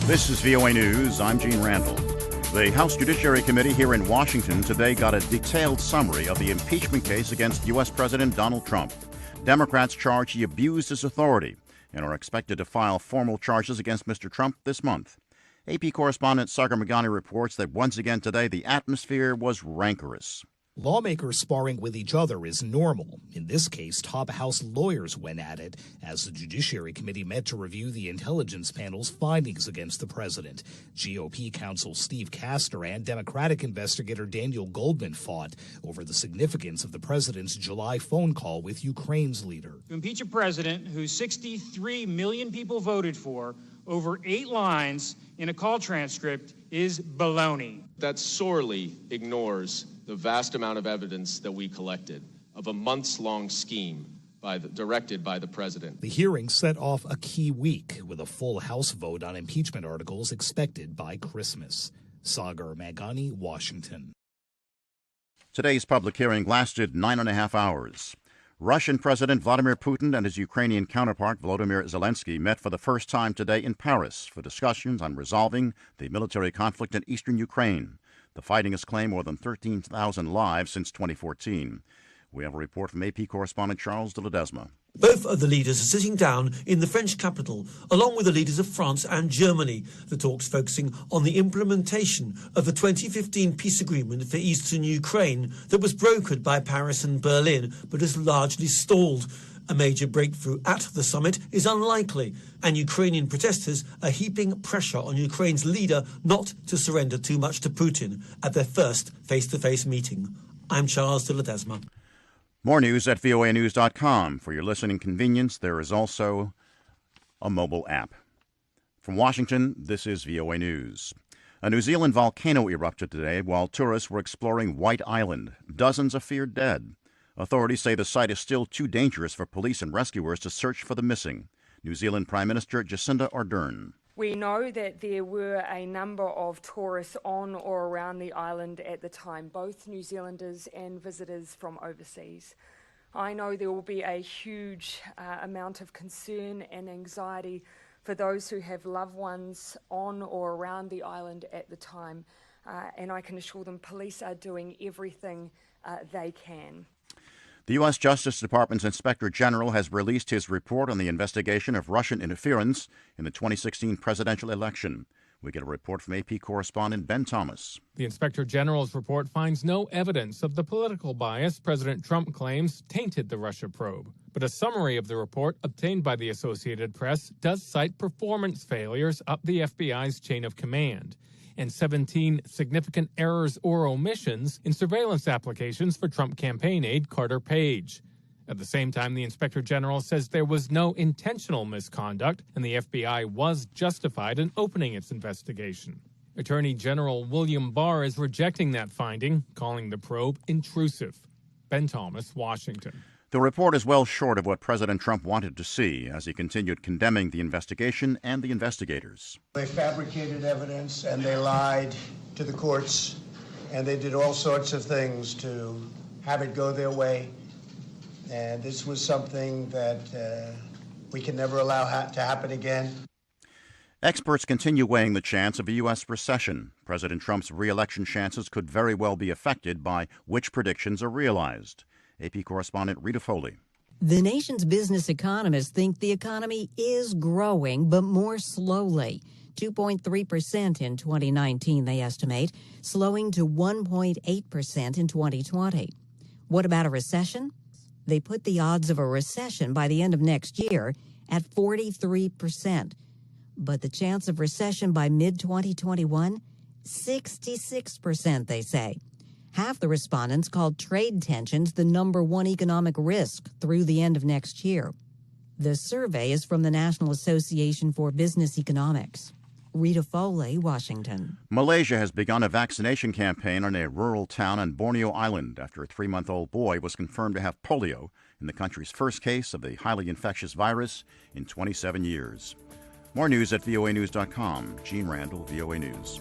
This is VOA News. I'm Jim Randle. The House Judiciary Committee here in Washington today got a detailed summary of the impeachment case against U.S. President Donald Trump. Democrats charge he abused his authority and are expected to file formal charges against Mr. Trump this month. AP correspondent Sagar Meghani reports that once again today the atmosphere was rancorous. Lawmakers sparring with each other is normal. In this case, top House lawyers went at it as the Judiciary Committee met to review the intelligence panel's findings against the president. GOP counsel Steve Castor and Democratic investigator Daniel Goldman fought over the significance of the president's July phone call with Ukraine's leader. To impeach a president who 63 million people voted for over 8 lines in a call transcript is baloney. That sorely ignores the vast amount of evidence that we collected of a months-long scheme directed by the president. The hearing set off a key week with a full House vote on impeachment articles expected by Christmas. Sagar Meghani, Washington. Today's public hearing lasted 9.5 hours. Russian President Vladimir Putin and his Ukrainian counterpart Volodymyr Zelensky met for the first time today in Paris for discussions on resolving the military conflict in eastern Ukraine. The fighting has claimed more than 13,000 lives since 2014. We have a report from AP correspondent Charles de Ledesma. Both of the leaders are sitting down in the French capital, along with the leaders of France and Germany. The talks focusing on the implementation of the 2015 peace agreement for eastern Ukraine that was brokered by Paris and Berlin, but has largely stalled. A major breakthrough at the summit is unlikely, and Ukrainian protesters are heaping pressure on Ukraine's leader not to surrender too much to Putin at their first face-to-face meeting. I'm Charles de Ledesma. More news at voanews.com. For your listening convenience, there is also a mobile app. From Washington, this is VOA News. A New Zealand volcano erupted today while tourists were exploring White Island. Dozens are feared dead. Authorities say the site is still too dangerous for police and rescuers to search for the missing. New Zealand Prime Minister Jacinda Ardern. We know that there were a number of tourists on or around the island at the time, both New Zealanders and visitors from overseas. I know there will be a huge amount of concern and anxiety for those who have loved ones on or around the island at the time, and I can assure them police are doing everything they can. The U.S. Justice Department's Inspector General has released his report on the investigation of Russian interference in the 2016 presidential election. We get a report from AP correspondent Ben Thomas. The Inspector General's report finds no evidence of the political bias President Trump claims tainted the Russia probe. But a summary of the report obtained by the Associated Press does cite performance failures up the FBI's chain of command and 17 significant errors or omissions in surveillance applications for Trump campaign aide Carter Page. At the same time, the Inspector General says there was no intentional misconduct and the FBI was justified in opening its investigation. Attorney General William Barr is rejecting that finding, calling the probe intrusive. Ben Thomas, Washington. The report is well short of what President Trump wanted to see as he continued condemning the investigation and the investigators. They fabricated evidence and they lied to the courts and they did all sorts of things to have it go their way. And this was something that we can never allow to happen again. Experts continue weighing the chance of a U.S. recession. President Trump's re-election chances could very well be affected by which predictions are realized. AP correspondent Rita Foley. The nation's business economists think the economy is growing, but more slowly. 2.3% in 2019, they estimate, slowing to 1.8% in 2020. What about a recession? They put the odds of a recession by the end of next year at 43%. But the chance of recession by mid-2021? 66%, they say. Half the respondents called trade tensions the number one economic risk through the end of next year. The survey is from the National Association for Business Economics. Rita Foley, Washington. Malaysia has begun a vaccination campaign on a rural town on Borneo Island after a 3-month-old boy was confirmed to have polio in the country's first case of the highly infectious virus in 27 years. More news at voanews.com. Jim Randle, VOA News.